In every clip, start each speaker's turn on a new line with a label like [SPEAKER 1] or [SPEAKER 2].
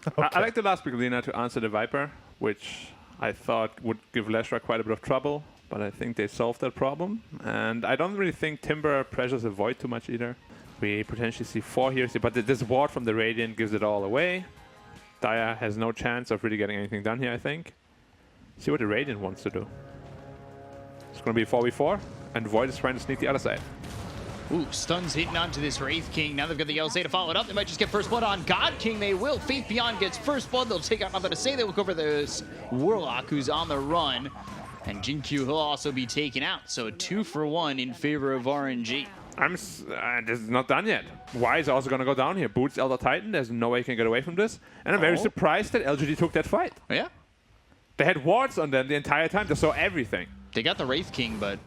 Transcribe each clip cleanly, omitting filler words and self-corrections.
[SPEAKER 1] Okay.
[SPEAKER 2] I like the last Brigolina to answer the Viper, which I thought would give Leshra quite a bit of trouble, but I think they solved that problem. And I don't really think Timber pressures the Void too much either. We potentially see 4 here, but this ward from the Radiant gives it all away. Dia has no chance of really getting anything done here, I think. See what the Radiant wants to do. It's going to be a 4v4, and Void is trying to sneak the other side.
[SPEAKER 3] Ooh, stuns hitting onto this Wraith King. Now they've got the LZ to follow it up. They might just get first blood on God King. They will. Faith Beyond gets first blood. They'll take out nothing to say. They look over this Warlock who's on the run. And Jinkyu will also be taken out. So a 2-for-1 in favor of RNG.
[SPEAKER 2] This is not done yet. Y is also going to go down here. Boots Elder Titan. There's no way he can get away from this. And I'm very surprised that LGD took that fight.
[SPEAKER 3] Yeah.
[SPEAKER 2] They had wards on them the entire time. They saw everything.
[SPEAKER 3] They got the Wraith King, but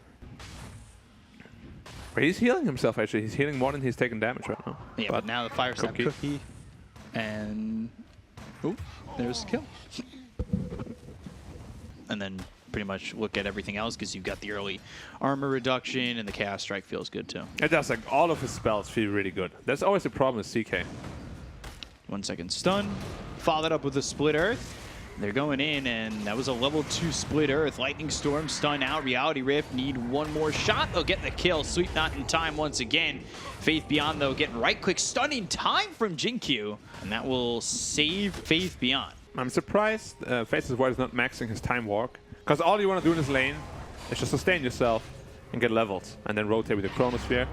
[SPEAKER 2] he's healing himself, actually. He's healing more than he's taking damage right now.
[SPEAKER 3] yeah, but now the Fire Snap Cookie. And ooh, there's the kill. And then pretty much look at everything else because you've got the early armor reduction and the Chaos Strike feels good too.
[SPEAKER 2] It does, like, all of his spells feel really good. That's always the problem with CK.
[SPEAKER 3] 1 second stun, followed up with a Split Earth. They're going in, and that was a level 2 Split Earth. Lightning Storm, stun out, Reality Rift, need one more shot. They'll get the kill. Sweep not in time once again. Faith Beyond, though, getting right quick stunning time from Jinkyu, and that will save Faith Beyond.
[SPEAKER 2] I'm surprised Face's Void is not maxing his time walk, because all you want to do in this lane is just sustain yourself and get levels, and then rotate with the Chronosphere.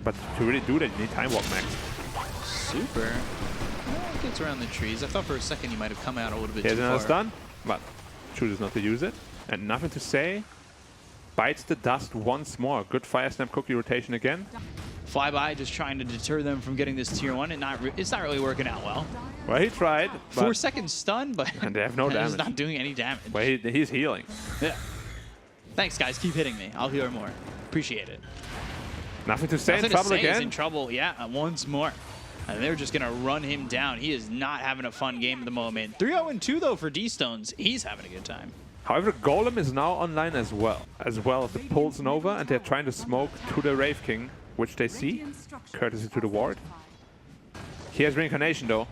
[SPEAKER 2] But to really do that, you need time walk max.
[SPEAKER 3] Super. Gets around the trees. I thought for a second he might have come out a little bit
[SPEAKER 2] Here's
[SPEAKER 3] too
[SPEAKER 2] another
[SPEAKER 3] far.
[SPEAKER 2] stun, but chooses not to use it. And nothing to say. Bites the dust once more. Good Fire Snap Cookie rotation again.
[SPEAKER 3] Flyby just trying to deter them from getting this tier 1. It's not really working out well.
[SPEAKER 2] Well, he tried.
[SPEAKER 3] 4 second stun, but
[SPEAKER 2] and they have no damage.
[SPEAKER 3] He's not doing any damage.
[SPEAKER 2] Well, he's healing.
[SPEAKER 3] Yeah. Thanks, guys. Keep hitting me. I'll heal more. Appreciate it.
[SPEAKER 2] Nothing to say.
[SPEAKER 3] Nothing
[SPEAKER 2] In trouble
[SPEAKER 3] to say.
[SPEAKER 2] again.
[SPEAKER 3] He's in trouble. Yeah, once more. And they're just going to run him down. He is not having a fun game at the moment. 3-0-2, though, for D-Stones. He's having a good time.
[SPEAKER 2] However, Golem is now online as well. As well as the Pulse Nova, and they're trying to smoke to the Wraith King, which they see, courtesy to the ward. He has Reincarnation, though.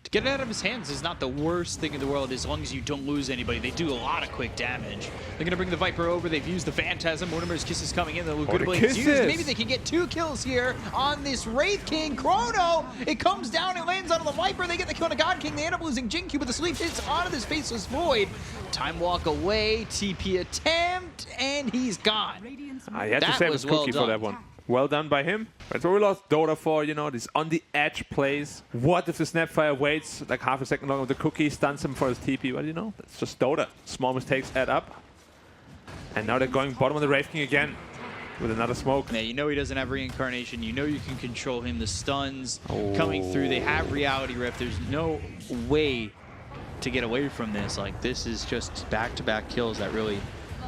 [SPEAKER 3] To get it out of his hands is not the worst thing in the world as long as you don't lose anybody. They do a lot of quick damage. They're going to bring the Viper over. They've used the Phantasm. Mortimer's Kiss is coming in. The Blade is used. Maybe they can get 2 kills here on this Wraith King. Chrono, it comes down and lands on the Viper. They get the kill on the God King. They end up losing Jinkyu, but the sleep hits onto this Faceless Void. Time walk away, TP attempt, and he's gone.
[SPEAKER 2] He had to save his cookie for that one. Well done by him. That's what we lost Dota for, you know, these on-the-edge plays. What if the Snapfire waits like half a second longer with the cookie, stuns him for his TP? Well, you know, that's just Dota. Small mistakes add up. And now they're going bottom of the Wraith King again with another smoke.
[SPEAKER 3] Yeah, you know he doesn't have Reincarnation. You know you can control him. The stuns coming through. They have Reality Rift. There's no way to get away from this. Like, this is just back-to-back kills that really...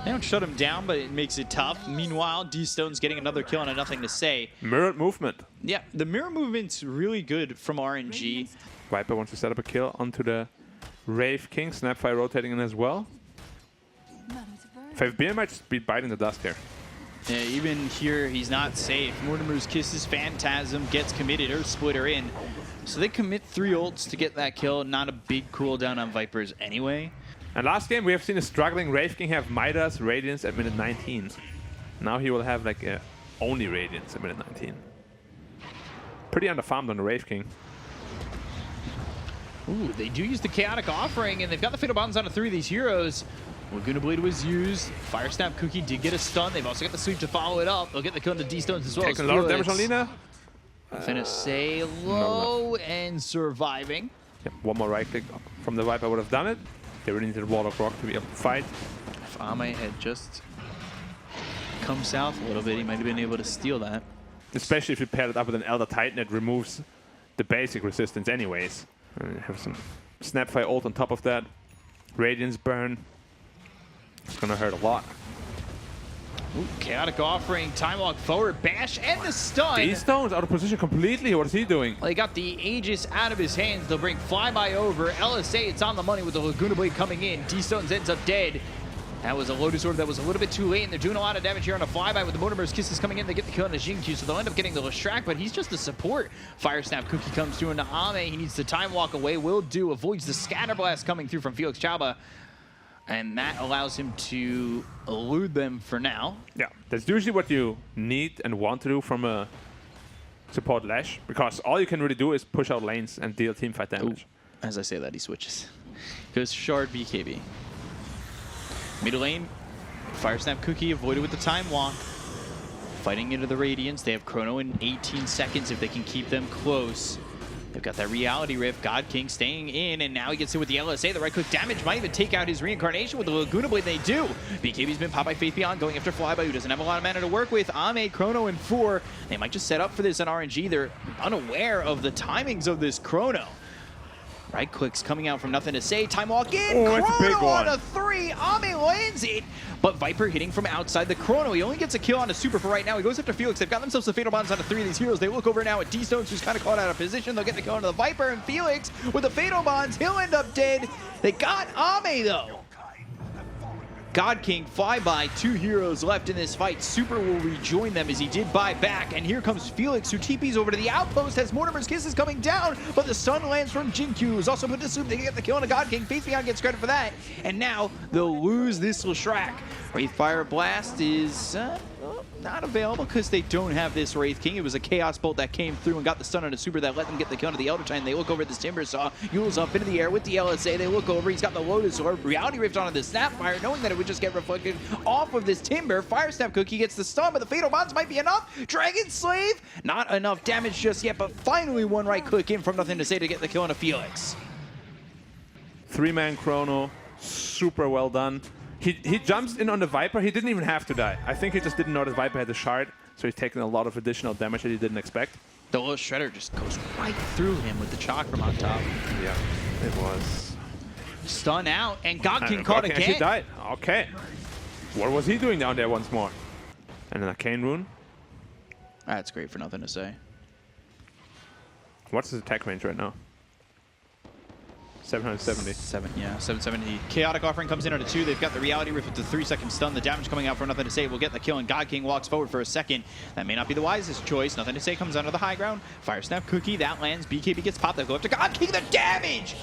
[SPEAKER 3] They don't shut him down, but it makes it tough. Meanwhile, D-Stone's getting another kill and a nothing to say.
[SPEAKER 2] Mirrored movement.
[SPEAKER 3] Yeah, the mirror movement's really good from RNG.
[SPEAKER 2] Viper wants to set up a kill onto the Wraith King. Snapfire rotating in as well. Faith might just be biting the dust here.
[SPEAKER 3] Yeah, even here, he's not safe. Mortimer's Kisses, Phantasm gets committed, Earth Splitter in. So they commit 3 ults to get that kill. Not a big cooldown on Vipers anyway.
[SPEAKER 2] And last game, we have seen a struggling Wraith King have Midas, Radiance at minute 19. Now he will have like only Radiance at minute 19. Pretty underfarmed on the Wraith King.
[SPEAKER 3] Ooh, they do use the Chaotic Offering, and they've got the Fatal Bonds onto 3 of these heroes. Laguna Blade was used. Fire Snap Cookie did get a stun. They've also got the sweep to follow it up. They'll get the kill on the D-Stones as well.
[SPEAKER 2] Taking a lot of damage on Lina.
[SPEAKER 3] Finna say low and surviving.
[SPEAKER 2] Yep, one more right click from the Viper would have done it. They really needed Warlock Rock to be able to fight.
[SPEAKER 3] If Ame had just come south a little bit, he might have been able to steal that.
[SPEAKER 2] Especially if you pair it up with an Elder Titan, it removes the basic resistance anyways. Have some Snapfire ult on top of that. Radiance burn. It's gonna hurt a lot.
[SPEAKER 3] Ooh, Chaotic Offering, Time Walk forward, bash, and the stun.
[SPEAKER 2] D-Stone's out of position completely. What is he doing?
[SPEAKER 3] Well, he got the Aegis out of his hands. They'll bring Flyby over. LSA, it's on the money with the Laguna Blade coming in. D-Stones ends up dead. That was a Lotus Orb that was a little bit too late, and they're doing a lot of damage here on a flyby with the Mortimer's Kisses coming in. They get the kill on the Jingyu, so they'll end up getting the Leshrac, but he's just a support. Fire Snap Cookie comes through into Ame. He needs to time walk away. Will do. Avoids the Scatter Blast coming through from Felix Chauba, and that allows him to elude them for now.
[SPEAKER 2] Yeah, that's usually what you need and want to do from a support Lash, because all you can really do is push out lanes and deal teamfight damage.
[SPEAKER 3] Ooh. As I say that, he switches. Goes Shard BKB. Mid lane, Fire Snap Cookie avoided with the time walk. Fighting into the Radiance. They have Chrono in 18 seconds if they can keep them close. They've got that Reality Rift. God King staying in, and now he gets hit with the LSA. The right click damage might even take out his reincarnation with the Laguna Blade. They do. BKB's been popped by Faith Beyond, going after Flyby, who doesn't have a lot of mana to work with. Ame, Chrono, and 4. They might just set up for this on RNG. They're unaware of the timings of this Chrono. Right clicks coming out from nothing to say. Time walk in.
[SPEAKER 2] Oh, that's a big
[SPEAKER 3] Chrono
[SPEAKER 2] one.
[SPEAKER 3] on a 3. Ame lands it. But Viper hitting from outside the Chrono. He only gets a kill on a Super for right now. He goes after Felix. They've got themselves the Fatal Bonds on 3 of these heroes. They look over now at D-Stones, who's kind of caught out of position. They'll get the kill onto the Viper, and Felix with the Fatal Bonds. He'll end up dead. They got Ame, though. God King, Flyby, 2 heroes left in this fight. Super will rejoin them as he did buy back. And here comes Felix, who TPs over to the outpost, has Mortimer's Kisses coming down, but the stun lands from Jingyu, who's also put to soup. They get the kill on a God King. Faith Beyond gets credit for that. And now they'll lose this Leshrac. Wraith Fire Blast is not available because they don't have this Wraith King. It was a Chaos Bolt that came through and got the stun on a Super that let them get the kill to the Elder Titan. They look over at this Timber Saw. Yule's up into the air with the LSA. They look over. He's got the Lotus Orb. Reality Rift onto the Snapfire, knowing that it would just get reflected off of this Timber. Fire Snap Cookie gets the stun, but the Fatal Bonds might be enough. Dragon Slave, not enough damage just yet, but finally one right click in from nothing to say to get the kill on a Felix.
[SPEAKER 2] 3-man Chrono, super well done. He jumps in on the Viper. He didn't even have to die. I think he just didn't know that Viper had the shard, so he's taking a lot of additional damage that he didn't expect.
[SPEAKER 3] The little Shredder just goes right through him with the chalk from on top.
[SPEAKER 2] Yeah, it was.
[SPEAKER 3] Stun out, and God King caught again.
[SPEAKER 2] He died. Okay. What was he doing down there once more? And an Arcane Rune.
[SPEAKER 3] That's great for nothing to say.
[SPEAKER 2] What's his attack range right now? 770.
[SPEAKER 3] 770. Chaotic Offering comes in on a 2. They've got the Reality Rift with the 3-second stun. The damage coming out for nothing to say will get the kill, and God King walks forward for a second. That may not be the wisest choice. Nothing to say comes under the high ground. Fire Snap Cookie, that lands. BKB gets popped. They'll go after God King. The damage!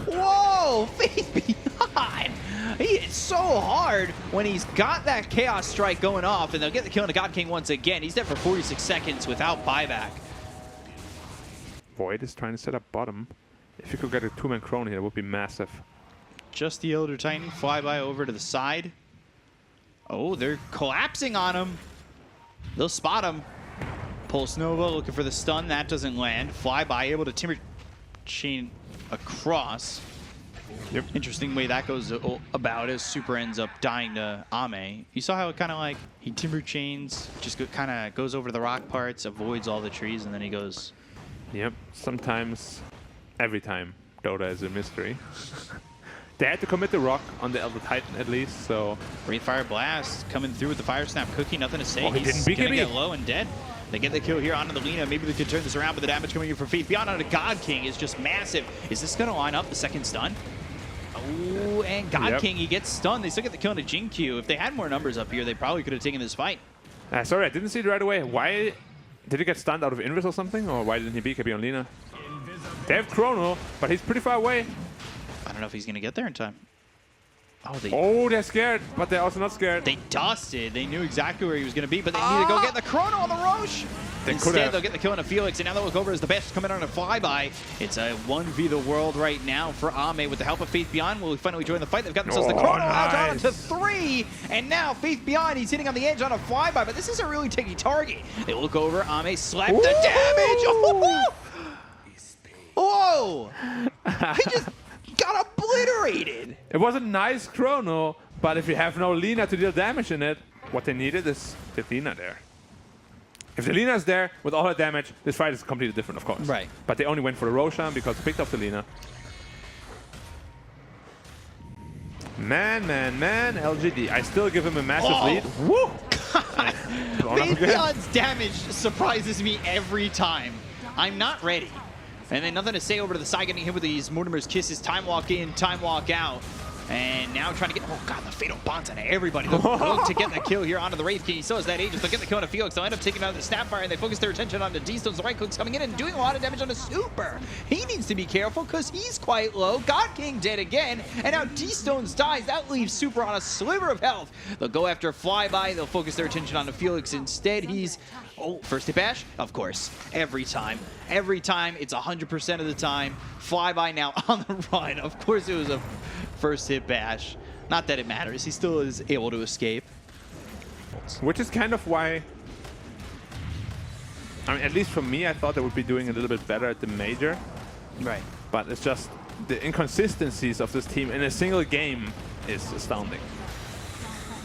[SPEAKER 3] Whoa! Faith Beyond! He hit so hard when he's got that Chaos Strike going off, and they'll get the kill on God King once again. He's dead for 46 seconds without buyback.
[SPEAKER 2] Void is trying to set up bottom. If you could get a 2-man Chrono here, it would be massive.
[SPEAKER 3] Just the Elder Titan, Flyby over to the side. Oh, they're collapsing on him. They'll spot him. Pulse Nova looking for the stun. That doesn't land. Flyby able to Timber Chain across.
[SPEAKER 2] Yep.
[SPEAKER 3] Interesting way that goes about as Super ends up dying to Ame. You saw how it kind of like, he Timber Chains, just kind of goes over the rock parts, avoids all the trees, and then he goes...
[SPEAKER 2] Yep, sometimes... Every time, Dota is a mystery. They had to commit the rock on the Elder Titan at least, so...
[SPEAKER 3] Wraith Fire Blast coming through with the Fire Snap Cookie, nothing to say.
[SPEAKER 2] Oh, he
[SPEAKER 3] He's
[SPEAKER 2] didn't
[SPEAKER 3] gonna
[SPEAKER 2] BKB.
[SPEAKER 3] get low and dead. They get the kill here onto the Lina. Maybe they could turn this around, but the damage coming in from Faith Beyond onto God King is just massive. Is this gonna line up the second stun? Oh, and God King, he gets stunned. They still get the kill into Jingyu. If they had more numbers up here, they probably could have taken this fight.
[SPEAKER 2] Sorry, I didn't see it right away. Why did he get stunned out of Invis or something? Or why didn't he BKB on Lina? They have Chrono, but he's pretty far away.
[SPEAKER 3] I don't know if he's gonna get there in time.
[SPEAKER 2] Oh, they're scared, but they're also not scared.
[SPEAKER 3] They dusted. They knew exactly where he was gonna be, but they need to go get the Chrono on the Roche. Instead, they'll get the kill on a Felix, and now they'll look over as the best coming on a Flyby. It's a 1v the world right now for Ame with the help of Faith Beyond. Will finally join the fight. They've got themselves the Chrono out onto 3, and now Faith Beyond, he's hitting on the edge on a Flyby, but this is a really tricky target. They look over, Ame slapped the damage. Oh! Whoa! He just got obliterated.
[SPEAKER 2] It was a nice Chrono, but if you have no Lina to deal damage in it, what they needed is the Lina there. If the Lina is there with all her damage, this fight is completely different, of course.
[SPEAKER 3] Right.
[SPEAKER 2] But they only went for the Roshan because they picked up the Lina. Man, LGD. I still give him a massive lead.
[SPEAKER 3] Woo! Faith Beyond's damage surprises me every time. I'm not ready. And then nothing to say over to the side, getting hit with these Mortimer's Kisses. Time walk in, time walk out. And now trying to get, oh god, the fatal bonds on everybody. They'll look to get the kill here onto the Wraith King. He still has that Aegis. They'll get the kill on Felix. They'll end up taking out the Snapfire, and they focus their attention on the D-Stones. The right click's coming in and doing a lot of damage on the Super. He needs to be careful because he's quite low. God King dead again, and now D-Stones dies. That leaves Super on a sliver of health. They'll go after Flyby. They'll focus their attention on the Felix instead. He's, oh, first hit bash? Of course. Every time. Every time. It's 100% of the time. Flyby now on the run. Of course it was a first hit bash. Not that it matters. He still is able to escape.
[SPEAKER 2] Which is kind of why, I mean, at least for me, I thought they would be doing a little bit better at the major.
[SPEAKER 3] Right.
[SPEAKER 2] But it's just the inconsistencies of this team in a single game is astounding.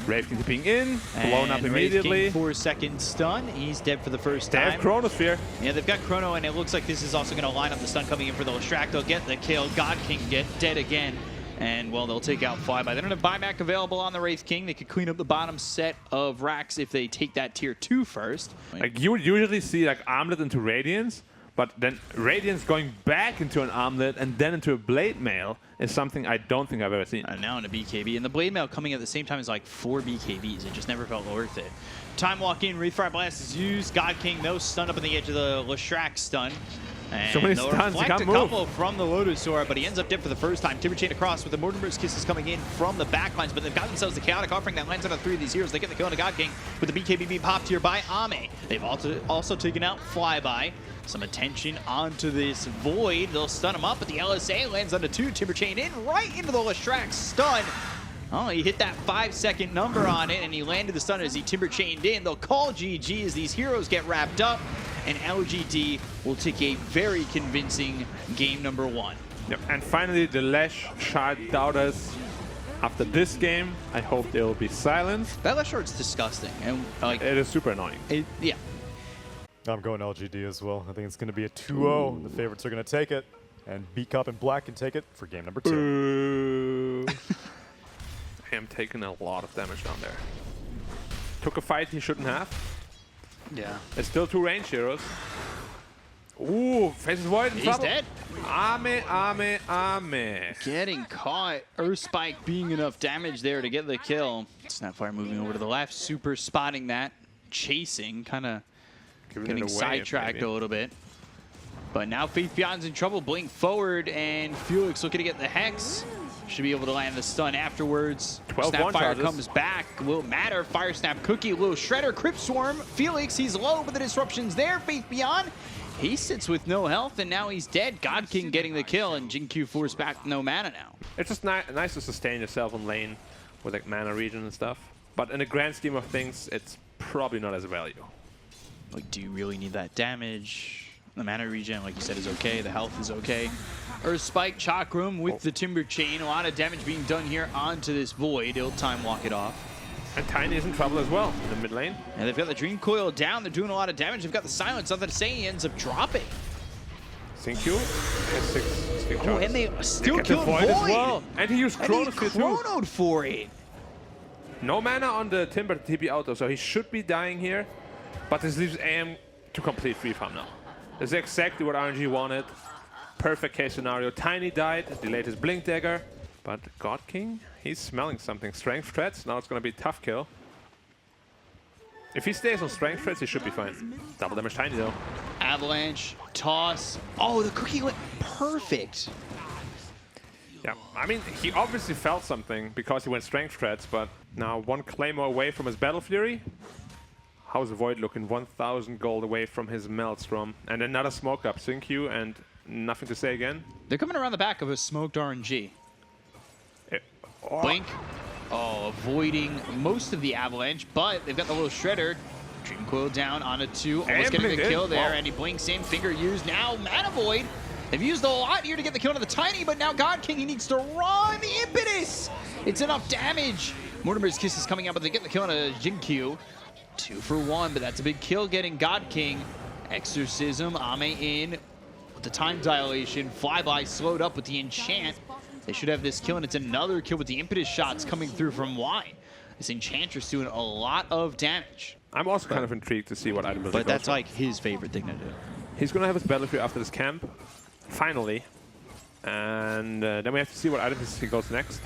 [SPEAKER 2] Wraith King being in, blown up immediately.
[SPEAKER 3] 4-second stun. He's dead for the first time.
[SPEAKER 2] They have Chronosphere.
[SPEAKER 3] Yeah, they've got Chrono, and it looks like this is also going to line up the stun coming in for the Leshrac. They'll get the kill. God King get dead again. And, well, they'll take out Flyby. They don't have buyback available on the Wraith King. They could clean up the bottom set of racks if they take that tier 2 first.
[SPEAKER 2] Like, you would usually see, like, Armlet into Radiance, but then Radiance going back into an Armlet and then into a Blade Mail is something I don't think I've ever seen.
[SPEAKER 3] Now in a BKB. And the Blade Mail coming at the same time is like 4 BKBs. It just never felt worth it. Time walk in, Wraithfire Blast is used. God King, though, stunned up on the edge of the Leshrac stun. And
[SPEAKER 2] so many stuns, he can't move.
[SPEAKER 3] Couple from the Lotusaur, but he ends up dead for the first time. Timber Chain across with the Mortimer's Kisses coming in from the backlines, but they've got themselves the Chaotic Offering that lands on 3 of these heroes. They get the kill on the God King with the BKB being popped here by Ame. They've also taken out Flyby. Some attention onto this Void. They'll stun him up, but the LSA lands on the 2. Timber Chain in right into the Leshrac stun. Oh, he hit that 5-second number on it, and he landed the stun as he Timber Chained in. They'll call GG as these heroes get wrapped up, and LGD will take a very convincing game number 1.
[SPEAKER 2] Yep. And finally, the Lesh Shard Doubters. After this game, I hope they will be silenced.
[SPEAKER 3] That Lesh Shard's disgusting, and like
[SPEAKER 2] it is super annoying.
[SPEAKER 3] Yeah.
[SPEAKER 1] I'm going LGD as well. I think it's going to be a 2-0. The favorites are going to take it, and Bkop and Black can take it for game number 2.
[SPEAKER 2] I am taking a lot of damage down there. Took a fight he shouldn't have.
[SPEAKER 3] Yeah.
[SPEAKER 2] It's still 2 range heroes. Ooh, faces Void in trouble.
[SPEAKER 3] He's dead.
[SPEAKER 2] Ame.
[SPEAKER 3] Getting caught. Earth Spike being enough damage there to get the kill. Snapfire moving over to the left. Super spotting that. Chasing. Kind of getting sidetracked a little bit. But now Faith Beyond's in trouble. Blink forward, and Felix looking to get the Hex. Should be able to land the stun afterwards.
[SPEAKER 2] 12
[SPEAKER 3] Snapfire comes back. Will matter. Fire Snap Cookie. Little Shredder. Crypt Swarm. Felix, he's low, but the disruption's there. Faith Beyond. He sits with no health, and now he's dead. God King getting the kill, and Jin-Q forced back no mana now.
[SPEAKER 2] It's just nice to sustain yourself on lane with like mana regen and stuff. But in the grand scheme of things, it's probably not as value.
[SPEAKER 3] Like, do you really need that damage? The mana regen, like you said, is okay. The health is okay. Earth Spike, Chakram with the Timber Chain. A lot of damage being done here onto this Void. He'll time walk it off.
[SPEAKER 2] And Tiny is in trouble as well in the mid lane.
[SPEAKER 3] And they've got the Dream Coil down. They're doing a lot of damage. They've got the Silence. Nothing to say. He ends up dropping.
[SPEAKER 2] Sync Q.
[SPEAKER 3] Oh, and they still killed Void.
[SPEAKER 2] As well. And he used Chronos too.
[SPEAKER 3] Chronoed for it.
[SPEAKER 2] No mana on the Timber TP auto, so he should be dying here. But this leaves AM to complete free farm now. This is exactly what RNG wanted. Perfect case scenario. Tiny died, delayed his Blink Dagger. But God King, he's smelling something. Strength threats, now it's going to be a tough kill. If he stays on strength threats, he should be fine. Double damage Tiny though.
[SPEAKER 3] Avalanche, toss. Oh, the cookie went perfect.
[SPEAKER 2] Yeah, I mean, he obviously felt something because he went strength threats, but now 1 Claymore away from his Battle Fury. How's the Void looking? 1,000 gold away from his Maelstrom. And another smoke up. Sync you and nothing to say again.
[SPEAKER 3] They're coming around the back of a smoked RNG. Blink. Oh, avoiding most of the Avalanche, but they've got the little Shredder. Dream Coil down on a 2. Almost getting the kill there, and he blinks. Same finger used. Now Mana Void. They've used a lot here to get the kill on the Tiny, but now God King, he needs to run. The Impetus. It's enough damage. Mortimer's Kiss is coming out, but they get the kill on a Jin-Q. 2 for 1, but that's a big kill getting God King. Exorcism, Ame in with the time dilation. Flyby slowed up with the enchant. They should have this kill, and it's another kill with the impetus shots coming through from Y. This Enchantress doing a lot of damage.
[SPEAKER 2] I'm also kind of intrigued to see what item builder
[SPEAKER 3] But that's like his favorite thing to do.
[SPEAKER 2] He's going to have his Battlefield after this camp, finally. And then we have to see what items he goes next.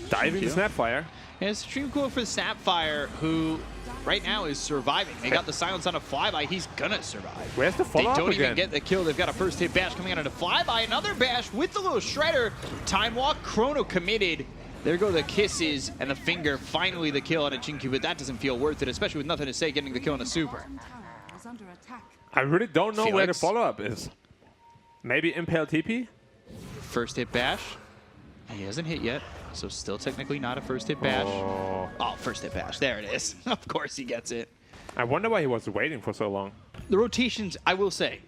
[SPEAKER 2] diving the Snapfire.
[SPEAKER 3] And it's extremely cool for the Snapfire, who right now is surviving. They got the silence on a flyby. He's gonna survive.
[SPEAKER 2] Where's the follow-up
[SPEAKER 3] They don't
[SPEAKER 2] again?
[SPEAKER 3] even get the kill. They've got a first hit bash coming out of the flyby. Another bash with the little shredder. Time walk, Chrono committed. There go the kisses and the finger. Finally the kill on a Jinku, but that doesn't feel worth it, especially with nothing to say getting the kill on a super.
[SPEAKER 2] I really don't know where the
[SPEAKER 3] Felix?
[SPEAKER 2] follow-up is. Maybe Impale TP?
[SPEAKER 3] First hit bash. He hasn't hit yet, so still technically not a first hit bash. Oh, first hit bash. There it is. Of course he gets it.
[SPEAKER 2] I wonder why he was waiting for so long.
[SPEAKER 3] The rotations, I will say,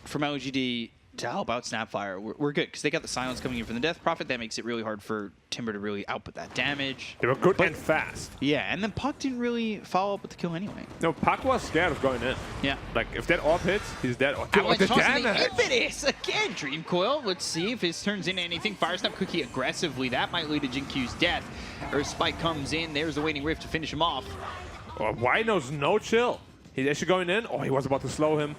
[SPEAKER 3] from LGD to help out Snapfire, we're good because they got the silence coming in from the Death Prophet. That makes it really hard for Timber to really output that damage.
[SPEAKER 2] They were good and fast.
[SPEAKER 3] Yeah, and then Puck didn't really follow up with the kill anyway.
[SPEAKER 2] No, Puck was scared of going in.
[SPEAKER 3] Yeah.
[SPEAKER 2] Like, if that orb hits, he's dead. Oh,
[SPEAKER 3] Avalanche
[SPEAKER 2] the
[SPEAKER 3] tossing the
[SPEAKER 2] damage!
[SPEAKER 3] impetus again. Dream Coil. Let's see if this turns into anything. Fire Snap Cookie aggressively. That might lead to Jinkyu's death. Earth Spike comes in. There's the Waiting Rift to finish him off.
[SPEAKER 2] Oh, why no chill? He's actually going in. Oh, he was about to slow him.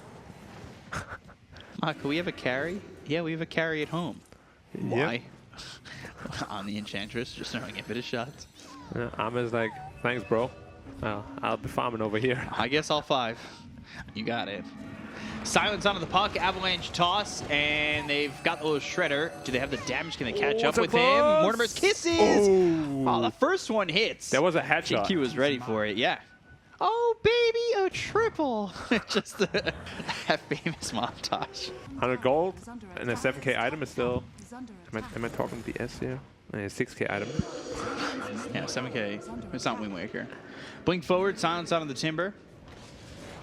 [SPEAKER 3] Can we have a carry? Yeah, we have a carry at home. Why? On the Enchantress, just throwing impetus shots.
[SPEAKER 2] Yeah, Ama's like, thanks, bro. Well, I'll be farming over here.
[SPEAKER 3] I guess all 5. You got it. Silence onto the Puck, Avalanche toss, and they've got the little shredder. Do they have the damage? Can they catch up with him? Mortimer's kisses! Oh, the first one hits.
[SPEAKER 2] That was a headshot.
[SPEAKER 3] GQ was ready for it, yeah. Oh, baby, a triple. Just that famous montage.
[SPEAKER 2] 100 gold and a 7k item is still... Am I talking BS here? A 6k item.
[SPEAKER 3] Yeah, 7k. It's not Wind Waker. Blink forward, silence onto the Timber.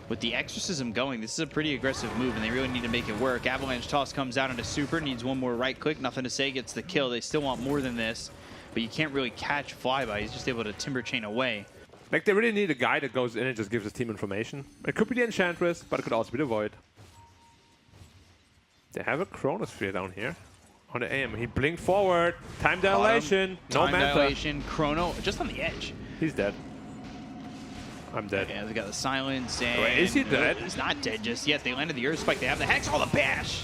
[SPEAKER 3] With the Exorcism going, this is a pretty aggressive move, and they really need to make it work. Avalanche toss comes out into super, needs one more right click. Nothing to say, gets the kill. They still want more than this, but you can't really catch Flyby. He's just able to Timber chain away.
[SPEAKER 2] Like, they really need a guy that goes in and just gives his team information. It could be the Enchantress, but it could also be the Void. They have a Chronosphere down here on the AM. He blinked forward. Time dilation. No
[SPEAKER 3] Time
[SPEAKER 2] manta.
[SPEAKER 3] dilation. Chrono just on the edge.
[SPEAKER 2] He's dead. I'm dead.
[SPEAKER 3] Yeah, they got the silence. And
[SPEAKER 2] Wait, is he dead?
[SPEAKER 3] He's not dead just yet. They landed the Earth Spike. They have the Hex. Oh, the bash.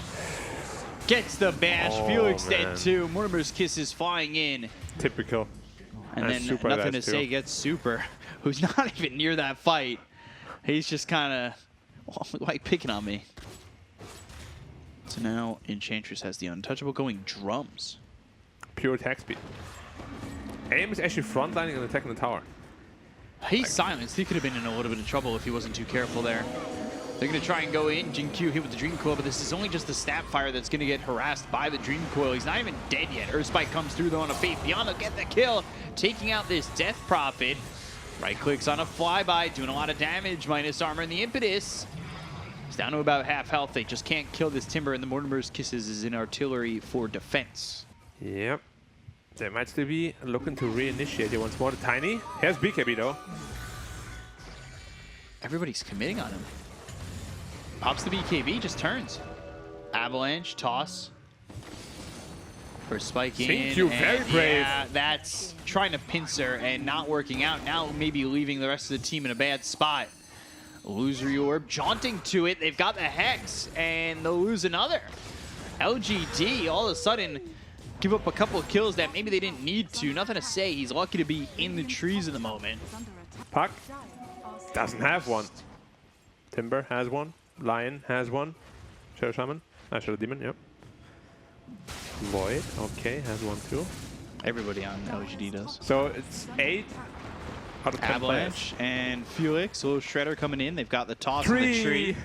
[SPEAKER 3] Gets the bash.
[SPEAKER 2] Oh,
[SPEAKER 3] Felix
[SPEAKER 2] man.
[SPEAKER 3] dead too. Mortimer's kisses flying in.
[SPEAKER 2] Typical.
[SPEAKER 3] And then
[SPEAKER 2] Super
[SPEAKER 3] nothing to
[SPEAKER 2] dies too.
[SPEAKER 3] say gets Super, who's not even near that fight. He's just kind of like picking on me. So now Enchantress has the untouchable going drums.
[SPEAKER 2] Pure attack speed. AM is actually frontlining and attacking the tower.
[SPEAKER 3] He's silenced. He could have been in a little bit of trouble if he wasn't too careful there. They're going to try and go in. Jin-Q hit with the Dream Coil, but this is only just the Snapfire that's going to get harassed by the Dream Coil. He's not even dead yet. Earth Spike comes through, though, on a Faith Beyond. They'll get the kill, taking out this Death Prophet. Right clicks on a flyby, doing a lot of damage, minus armor and the impetus. He's down to about half health. They just can't kill this Timber, and the Mortimer's Kisses is in artillery for defense.
[SPEAKER 2] Yep. They might still be looking to reinitiate it once more. The Tiny. Here's BKB, though.
[SPEAKER 3] Everybody's committing on him. Pops the BKB, just turns. Avalanche, toss. For Spike in.
[SPEAKER 2] Thank you, very
[SPEAKER 3] and
[SPEAKER 2] brave.
[SPEAKER 3] Yeah, that's trying to pincer and not working out. Now maybe leaving the rest of the team in a bad spot. Illusory Orb, jaunting to it. They've got the Hex, and they'll lose another. LGD, all of a sudden, give up a couple of kills that maybe they didn't need to. Nothing to say. He's lucky to be in the trees in the moment.
[SPEAKER 2] Puck doesn't have one. Timber has one. Lion has one. Shadow Shaman. Shadow Demon, yep. Void, okay, has one too.
[SPEAKER 3] Everybody on LGD does.
[SPEAKER 2] So it's 8 out of 10
[SPEAKER 3] Avalanche and Felix, little shredder coming in. They've got the toss
[SPEAKER 2] players.
[SPEAKER 3] in the tree.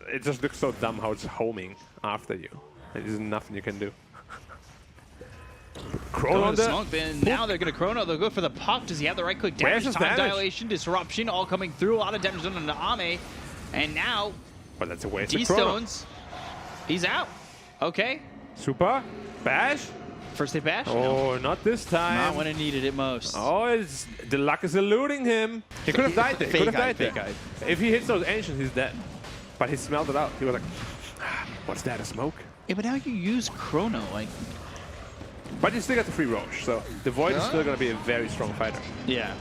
[SPEAKER 2] It just looks so dumb how it's homing after you. There's nothing you can do. Chrono on the
[SPEAKER 3] smoke, then now they're going to Chrono. They'll go for the Puck. Does he have the right click damage?
[SPEAKER 2] Where's his
[SPEAKER 3] Time
[SPEAKER 2] damage?
[SPEAKER 3] dilation, disruption, all coming through. A lot of damage done on the Ame. And now,
[SPEAKER 2] Well, that's a waste of Chrono.
[SPEAKER 3] D-Stones. He's out. Okay.
[SPEAKER 2] Super. Bash.
[SPEAKER 3] First hit bash? No.
[SPEAKER 2] Oh, not this time.
[SPEAKER 3] Not when it needed it most.
[SPEAKER 2] Oh, the luck is eluding him. He could have died there. He could have died
[SPEAKER 3] fake
[SPEAKER 2] there.
[SPEAKER 3] eye.
[SPEAKER 2] If he hits those ancients, he's dead. But he smelled it out. He was like, what's that, a smoke?
[SPEAKER 3] Yeah, but now you use Chrono. Like,
[SPEAKER 2] But you still got the free Roche, so the Void is still going to be a very strong fighter.
[SPEAKER 3] yeah.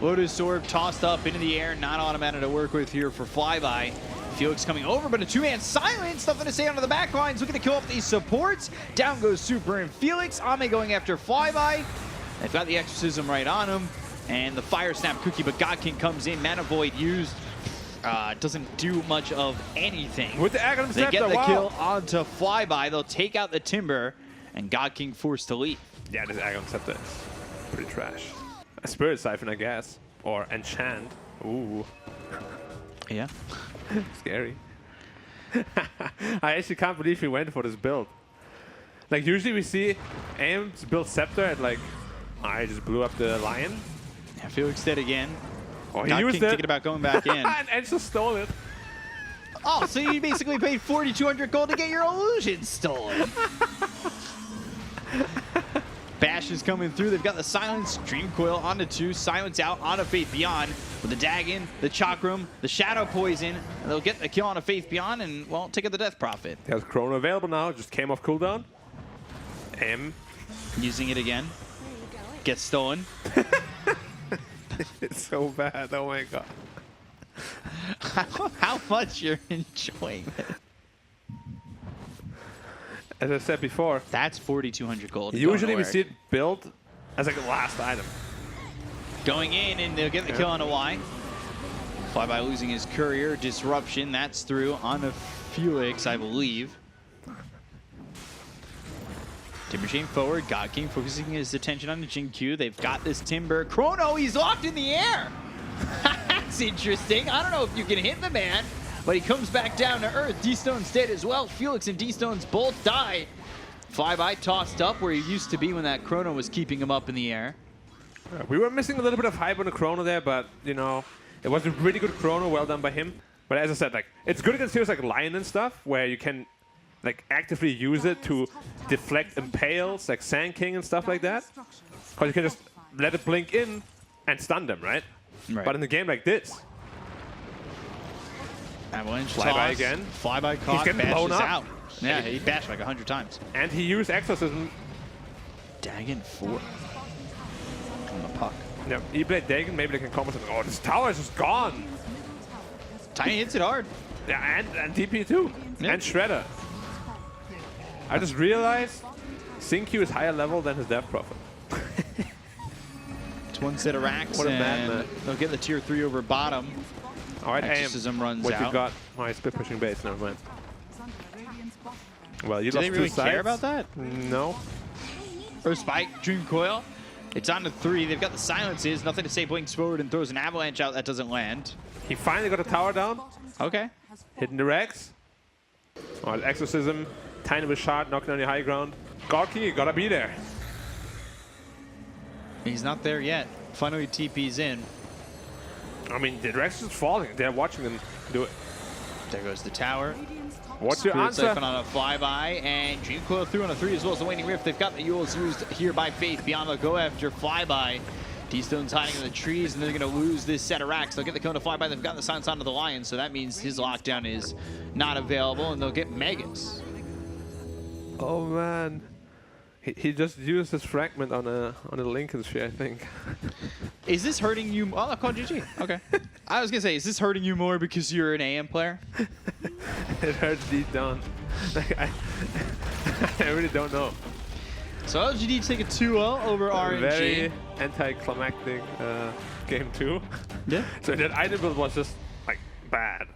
[SPEAKER 3] Lotus Orb tossed up into the air. Not automatic to work with here for Flyby. Felix coming over, but a two-man silence. Nothing to say onto the back lines. Looking to kill off these supports. Down goes Super and Felix. Ame going after Flyby. They've got the Exorcism right on him. And the Fire Snap cookie, but God King comes in. Mana Void used. Doesn't do much of anything.
[SPEAKER 2] With the Aghanim
[SPEAKER 3] They
[SPEAKER 2] Scepter,
[SPEAKER 3] get the
[SPEAKER 2] wow.
[SPEAKER 3] kill onto Flyby. They'll take out the Timber, and God King forced to leave.
[SPEAKER 2] Yeah, this Aghanim Scepter is pretty trash. A Spirit Siphon, I guess. Or Enchant. Ooh.
[SPEAKER 3] Yeah.
[SPEAKER 2] Scary. I actually can't believe he went for this build. Like, usually we see Aim's build Scepter and like, I just blew up the Lion.
[SPEAKER 3] Yeah, Felix did again.
[SPEAKER 2] Oh, he
[SPEAKER 3] God
[SPEAKER 2] used
[SPEAKER 3] King
[SPEAKER 2] it.
[SPEAKER 3] thinking about going back in.
[SPEAKER 2] and just stole it.
[SPEAKER 3] Oh, so you basically paid 4,200 gold to get your illusion stolen. Bash is coming through. They've got the Silence, Dream Coil onto 2, Silence out onto Faith Beyond with the Dagon, the Chakram, the Shadow Poison, and they'll get the kill on a Faith Beyond and, well, take out the Death Prophet.
[SPEAKER 2] There's Chrono available now, just came off cooldown. Aim.
[SPEAKER 3] Using it again. Gets stolen.
[SPEAKER 2] It's so bad, oh my god.
[SPEAKER 3] How much you're enjoying it.
[SPEAKER 2] As I said before,
[SPEAKER 3] That's 4,200 gold.
[SPEAKER 2] usually we
[SPEAKER 3] Going to
[SPEAKER 2] see
[SPEAKER 3] work.
[SPEAKER 2] it built as like the last item.
[SPEAKER 3] Going in, and they'll get the kill on a Y. Flyby losing his courier. Disruption, that's through onto Felix, I believe. Timber chain forward. God King focusing his attention on the Jin Q. They've got this Timber. Chrono, he's locked in the air. That's interesting. I don't know if you can hit the man, but he comes back down to earth. D-Stone's dead as well. Felix and D-Stone's both die. Flyby tossed up where he used to be when that Chrono was keeping him up in the air.
[SPEAKER 2] We were missing a little bit of hype on the Chrono there, but, you know, it was a really good Chrono, well done by him. But as I said, like, it's good against heroes like Lion and stuff, where you can, like, actively use it to deflect impales, like Sand King and stuff like that. Because you can just let it blink in and stun them, right?
[SPEAKER 3] Right.
[SPEAKER 2] But in a game like this,
[SPEAKER 3] Avalanche
[SPEAKER 2] Flyby
[SPEAKER 3] toss.
[SPEAKER 2] again.
[SPEAKER 3] Flyby caught.
[SPEAKER 2] getting
[SPEAKER 3] Bash
[SPEAKER 2] blown
[SPEAKER 3] is
[SPEAKER 2] up.
[SPEAKER 3] out. Yeah, he bashed like 100 times.
[SPEAKER 2] and he used Exorcism.
[SPEAKER 3] Dagon 4. On the puck.
[SPEAKER 2] Yeah, E-Blade Dagon, maybe they can combo something. Oh, this tower is just gone.
[SPEAKER 3] Tiny hits it hard.
[SPEAKER 2] Yeah, and DP too.
[SPEAKER 3] Yeah.
[SPEAKER 2] And Shredder. I just realized Syncue is higher level than his Death Prophet.
[SPEAKER 3] It's one set of racks,
[SPEAKER 2] What a
[SPEAKER 3] and
[SPEAKER 2] madman.
[SPEAKER 3] they'll get the tier 3 over bottom.
[SPEAKER 2] All right,
[SPEAKER 3] Exorcism runs
[SPEAKER 2] what
[SPEAKER 3] out.
[SPEAKER 2] you got? Oh, he's split pushing base. Never mind. Well, you
[SPEAKER 3] Do
[SPEAKER 2] lost
[SPEAKER 3] they really
[SPEAKER 2] two sides.
[SPEAKER 3] care about that?
[SPEAKER 2] No.
[SPEAKER 3] Or Spike, Dream Coil. It's on to 3. They've got the silences. Nothing to say. Blinks forward and throws an avalanche out. That doesn't land.
[SPEAKER 2] He finally got a tower down.
[SPEAKER 3] Okay.
[SPEAKER 2] Hitting the Rex. All right, Exorcism. Tiny with shot, knocking on the high ground. Gorky, you gotta be there.
[SPEAKER 3] He's not there yet. Finally TP's in.
[SPEAKER 2] I mean, the Rex is falling. They're watching them do it.
[SPEAKER 3] There goes the tower.
[SPEAKER 2] What's your
[SPEAKER 3] Spirit
[SPEAKER 2] answer?
[SPEAKER 3] Siphon on a flyby, and Dream Coil through on a 3 as well as the Waning Rift. They've got the Yules used here by Faith. Beyond they'll go after Flyby. D-Stone's hiding in the trees, and they're going to lose this set of racks. They'll get the Kona Flyby. They've got the silence onto the Lion, so that means his lockdown is not available, and they'll get Megas.
[SPEAKER 2] Oh man, he just used his fragment on a Lincoln sphere, I think.
[SPEAKER 3] Is this hurting you? Oh, I called GG. Okay. I was going to say, is this hurting you more because you're an AM player?
[SPEAKER 2] It hurts deep down. Like, I really don't know.
[SPEAKER 3] So LGD take a 2-0 over RNG.
[SPEAKER 2] Very anticlimactic game 2.
[SPEAKER 3] Yeah.
[SPEAKER 2] So that item build was just like bad.